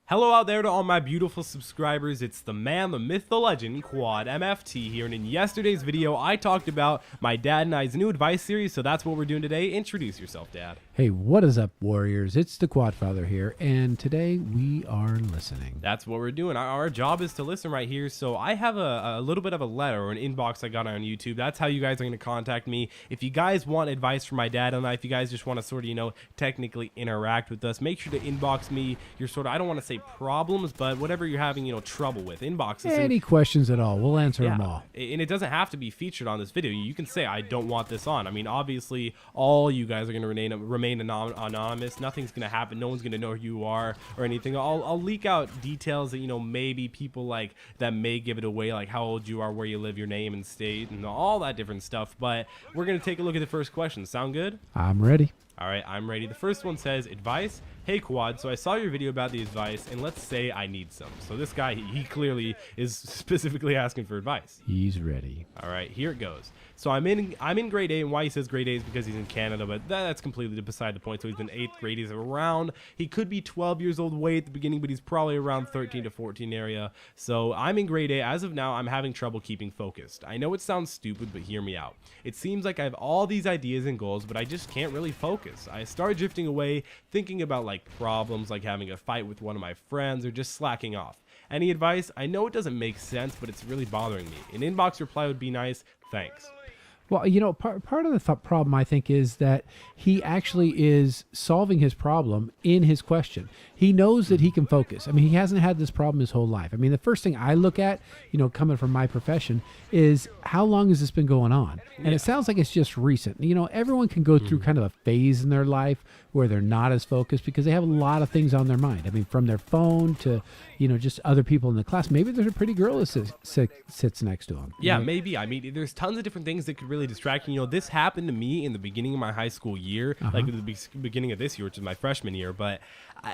Hello out there to all my beautiful subscribers. It's the man, the myth, the legend, Quad MFT here. And in yesterday's video, I talked about my dad and I's new advice series. So that's what we're doing today. Introduce yourself, Dad. Hey, what is up, Warriors? It's the Quad Father here. And today we are listening. That's what we're doing. Our job is to listen right here. So I have a little bit of a letter or an inbox I got on YouTube. That's how you guys are going to contact me. If you guys want advice from my dad and I, if you guys just want to sort of, technically interact with us, make sure to inbox me your sort of, I don't want to say problems, but whatever you're having trouble with, inbox us. Any questions at all, we'll answer them all. And it doesn't have to be featured on this video. You can say I don't want this on. I mean, obviously all you guys are going to remain anonymous. Nothing's going to happen. No one's going to know who you are or anything. I'll leak out details that maybe people like that may give it away, like how old you are, where you live, your name and state, and all that different stuff. But we're going to take a look at the first question. Sound good? I'm ready. All right, I'm ready. The first one says, advice. Hey, Quad, so I saw your video about the advice, and let's say I need some. So this guy, he clearly is specifically asking for advice. He's ready. All right, here it goes. So I'm in grade 8, and why he says grade 8 is because he's in Canada, but that's completely beside the point. So he's in 8th grade. He's around, he could be 12 years old way at the beginning, but he's probably around 13 to 14 area. So I'm in grade 8. As of now, I'm having trouble keeping focused. I know it sounds stupid, but hear me out. It seems like I have all these ideas and goals, but I just can't really focus. I start drifting away, thinking about problems like having a fight with one of my friends or just slacking off. Any advice? I know it doesn't make sense, but it's really bothering me. An inbox reply would be nice. Thanks. Well, part of the problem, I think, is that he actually is solving his problem in his question. He knows that he can focus. I mean, he hasn't had this problem his whole life. I mean, the first thing I look at, coming from my profession, is how long has this been going on? And it sounds like it's just recent. Everyone can go through kind of a phase in their life where they're not as focused because they have a lot of things on their mind. I mean, from their phone to, just other people in the class. Maybe there's a pretty girl that sits next to him. Yeah, maybe. I mean, there's tons of different things that could really distract you. This happened to me in the beginning of my high school year, like at the beginning of this year, which is my freshman year. But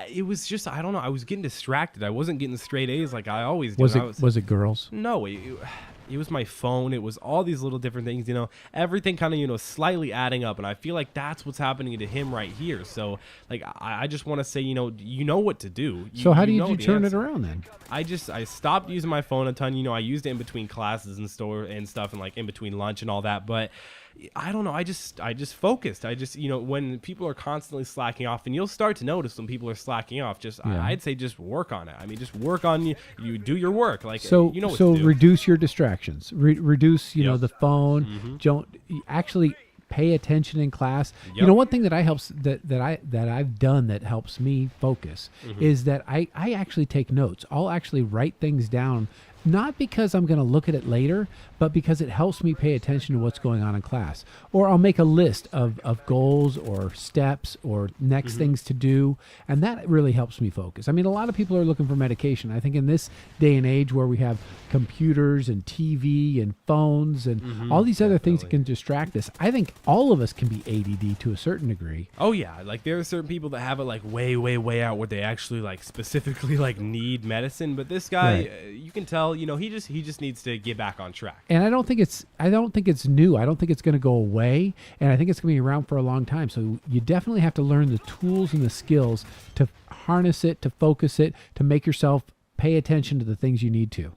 it was just, I don't know, I was getting distracted. I wasn't getting straight A's like I always do. Was it girls? No, it was my phone. It was all these little different things, everything kind of, slightly adding up. And I feel like that's what's happening to him right here. So I just want to say, you know what to do. So how do you turn it around then? I stopped using my phone a ton. I used it in between classes and stuff and in between lunch and all that. But I don't know. I just focused. When people are constantly slacking off, and you'll start to notice when people are slacking off, I'd say just work on it. I mean, just work on you do your work. So reduce your distractions. Reduce, the phone. Mm-hmm. Don't actually pay attention in class. Yep. One thing that I've done that helps me focus is that I actually take notes. I'll actually write things down. Not because I'm going to look at it later, but because it helps me pay attention to what's going on in class. Or I'll make a list of goals or steps or next things to do, and that really helps me focus. I mean, a lot of people are looking for medication. I think in this day and age where we have computers and TV and phones and all these other things that can distract us, I think all of us can be ADD to a certain degree. Oh, yeah. There are certain people that have it way, way, way out where they actually specifically need medicine. But this guy, right. You can tell, he just needs to get back on track. And I don't think it's new. I don't think it's going to go away, and I think it's going to be around for a long time. So you definitely have to learn the tools and the skills to harness it, to focus it, to make yourself pay attention to the things you need to.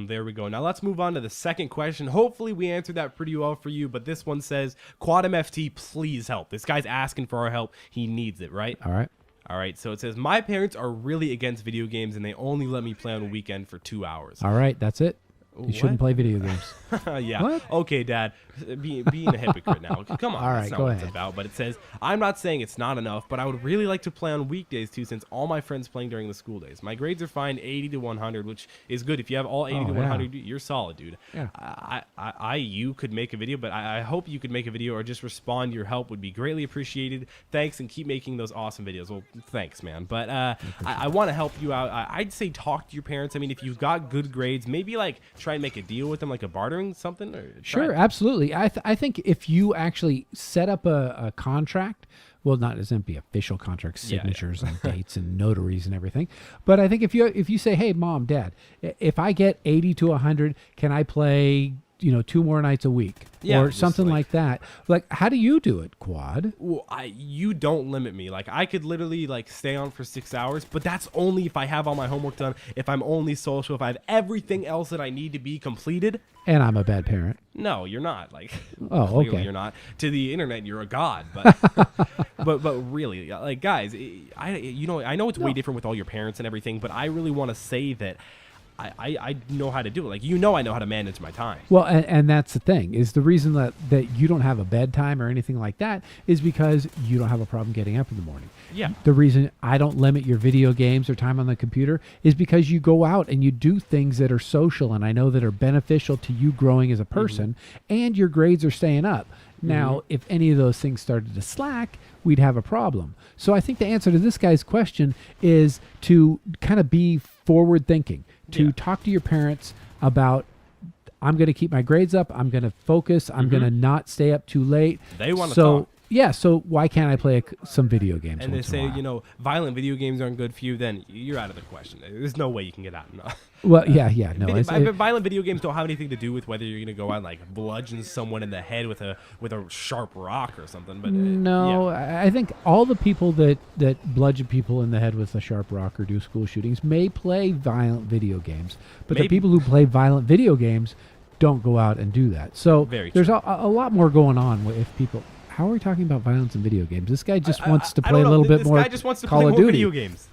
There we go. Now let's move on to the second question. Hopefully we answered that pretty well for you, but this one says, Quad MFT, please help. This guy's asking for our help. He needs it, right? All right, so it says, my parents are really against video games, and they only let me play on a weekend for 2 hours. All right, that's it. You shouldn't play video games. Yeah. What? Okay, Dad. Being a hypocrite now. Come on. All right, that's not go what ahead. It's about. But it says, I'm not saying it's not enough, but I would really like to play on weekdays too, since all my friends playing during the school days. My grades are fine, 80 to 100, which is good. If you have all 80 to 100, you're solid, dude. Yeah. You could make a video, but I hope you could make a video or just respond. Your help would be greatly appreciated. Thanks, and keep making those awesome videos. Well, thanks, man. But I want to help you out. I'd say talk to your parents. I mean, if you've got good grades, maybe try and make a deal with them, like a bartering something. Sure, absolutely. I think if you actually set up a contract, well, not as be official contract signatures and dates and notaries and everything, but I think if you say, hey, Mom, Dad, if I get 80 to 100, can I play 2 more nights a week Yeah, or just something like- like that. Like, how do you do it, Quad? Well, you don't limit me. Like, I could literally like stay on for 6 hours, but that's only if I have all my homework done, if I'm only social, if I have everything else that I need to be completed. And I'm a bad parent. No, you're not. Like, Oh, clearly okay. you're not. To the internet, you're a god. But, but really, like, guys, I know it's way different with all your parents and everything, but I really want to say that I know how to do it. Like, I know how to manage my time. Well, and that's the thing, is the reason that you don't have a bedtime or anything like that is because you don't have a problem getting up in the morning. Yeah. The reason I don't limit your video games or time on the computer is because you go out and you do things that are social and I know that are beneficial to you growing as a person, and your grades are staying up. Now, if any of those things started to slack, we'd have a problem. So I think the answer to this guy's question is to kind of be forward thinking, to talk to your parents about, I'm going to keep my grades up, I'm going to focus, I'm going to not stay up too late. They want to So talk. yeah, so why can't I play some video games? And they once in a say, while? violent video games aren't good for you, then you're out of the question. There's no way you can get out. No. Well, no. Violent video games don't have anything to do with whether you're going to go out and like bludgeon someone in the head with a sharp rock or something. But no, I think all the people that bludgeon people in the head with a sharp rock or do school shootings may play violent video games, but the Maybe. people who play violent video games don't go out and do that. So Very there's true. a lot more going on if people. How are we talking about violence in video games? This guy just wants to I play don't a know. little bit This more guy just wants to Call play of more Duty. video games.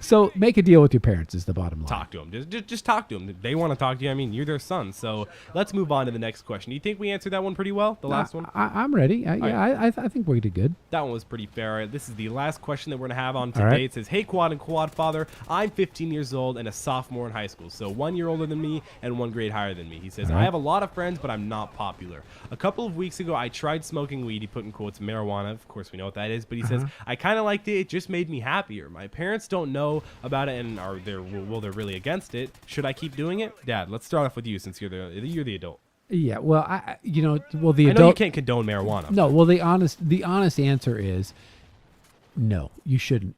So make a deal with your parents is the bottom line. Talk to them. Just talk to them. They want to talk to you. I mean, you're their son. So let's move on to the next question. Do you think we answered that one pretty well? The last one? I'm ready. I think we did good. That one was pretty fair. All right, this is the last question that we're going to have on today. All right. It says, hey, Quad and Quad Father, I'm 15 years old and a sophomore in high school, so 1 year older than me and 1 grade higher than me. He says, All right. I have a lot of friends, but I'm not popular. A couple of weeks ago, I tried smoking weed. He put in quotes marijuana. Of course, we know what that is, but he says, I kind of liked it. It just made me happier. My parents don't know about it and they're really against it. Should I keep doing it? Dad, let's start off with you since you're the adult. Yeah. Well, the I know adult. you can't condone marijuana. No. Well, the honest answer is no. You shouldn't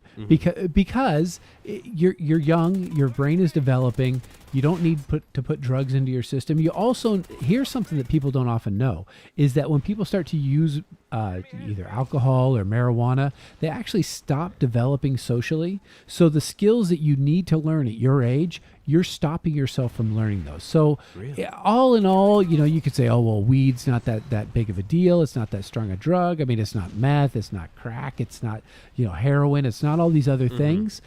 because you're young. Your brain is developing. You don't need to put drugs into your system. You also, here's something that people don't often know, is that when people start to use either alcohol or marijuana, they actually stop developing socially. So the skills that you need to learn at your age, you're stopping yourself from learning those. So Really? all in all, you could say, oh, well, weed's not that big of a deal. It's not that strong a drug. I mean, it's not meth. It's not crack. It's not, heroin. It's not all these other things.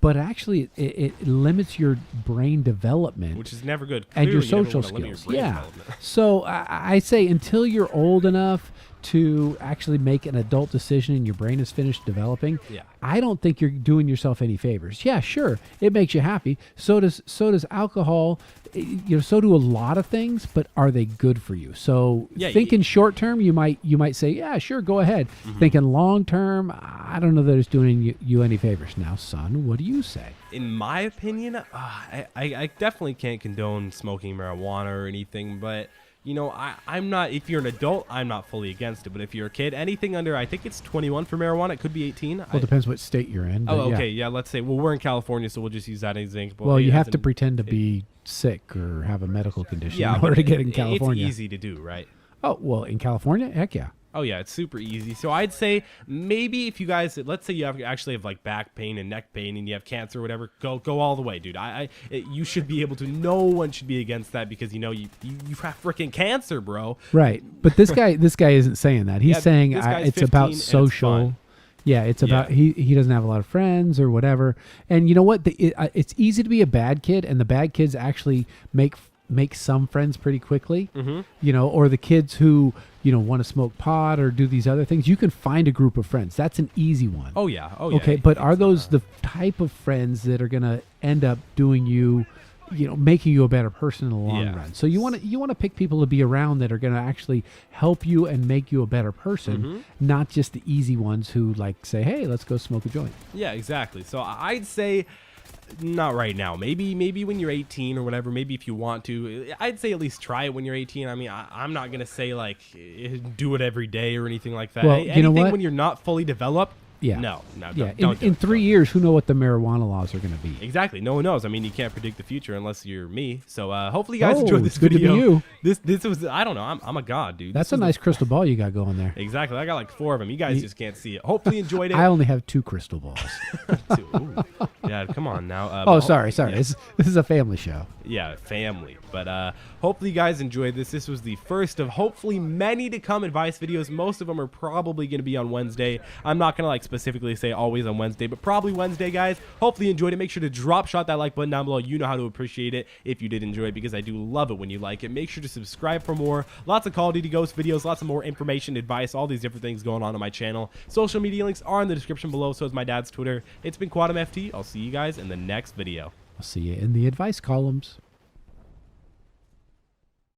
But actually, it limits your brain development, Which is never good. and your Clearly, you never social wanna limit your skills. brain Yeah. development. So I say until you're old enough to actually make an adult decision and your brain is finished developing, Yeah. I don't think you're doing yourself any favors. Yeah, sure, it makes you happy. So does alcohol. So do a lot of things, but are they good for you? So Yeah, thinking short term, you might say, yeah, sure, go ahead. Thinking long term, I don't know that it's doing you any favors. Now, son, what do you say? In my opinion, I definitely can't condone smoking marijuana or anything, but I'm not, if you're an adult, I'm not fully against it, but if you're a kid, anything under, I think it's 21 for marijuana, it could be 18. Well, it depends what state you're in. Oh, but okay, yeah, let's say, well, we're in California, so we'll just use that as an example. Well, you As have to in- pretend to be sick or have a medical condition yeah, in order but to get in California. It's easy to do, right? Oh, well, in California? Heck yeah. Oh yeah, it's super easy. So I'd say maybe if you guys, let's say you actually have like back pain and neck pain and you have cancer or whatever, go all the way, dude. You should be able to. No one should be against that because you have freaking cancer, bro. Right. But this guy isn't saying that. He's Yeah, saying this guy's it's 15 about and it's social. fun. Yeah, it's about he doesn't have a lot of friends or whatever. And you know what? It's easy to be a bad kid, and the bad kids actually make some friends pretty quickly. Or the kids who want to smoke pot or do these other things. You can find a group of friends. That's an easy one. Oh yeah. Oh yeah. Okay, but are those the type of friends that are going to end up doing making you a better person in the long run? So you want to pick people to be around that are going to actually help you and make you a better person, not just the easy ones who say, "Hey, let's go smoke a joint." Yeah, exactly. So I'd say not right now. Maybe when you're 18 or whatever. Maybe if you want to, I'd say at least try it when you're 18. I mean, I'm not gonna say do it every day or anything like that. Well, Anything you know what? when you're not fully developed, Yeah. No. Yeah. Don't do In it. 3 years, who know what the marijuana laws are going to be? Exactly. No one knows. I mean, you can't predict the future unless you're me. So hopefully you guys enjoyed this it's good video. to be you. This was, I don't know. I'm a god, dude. That's This a was nice crystal ball you got going there. Exactly. I got like 4 of them. You guys just can't see it. Hopefully you enjoyed it. I only have 2 crystal balls. Ooh. Yeah, come on now. Oh, sorry. Yeah. This is a family show. Yeah, family. But hopefully you guys enjoyed this. This was the first of hopefully many to come advice videos. Most of them are probably going to be on Wednesday. I'm not going to like specifically say always on Wednesday, but probably Wednesday, guys. Hopefully you enjoyed it. Make sure to shot that like button down below. You know how to appreciate it if you did enjoy it, because I do love it when you like it. Make sure to subscribe for more. Lots of Call of Duty Ghost videos, lots of more information, advice, all these different things going on my channel. Social media links are in the description below. So is my dad's Twitter. It's been QuadumFT. I'll see you guys in the next video. I'll see you in the advice columns.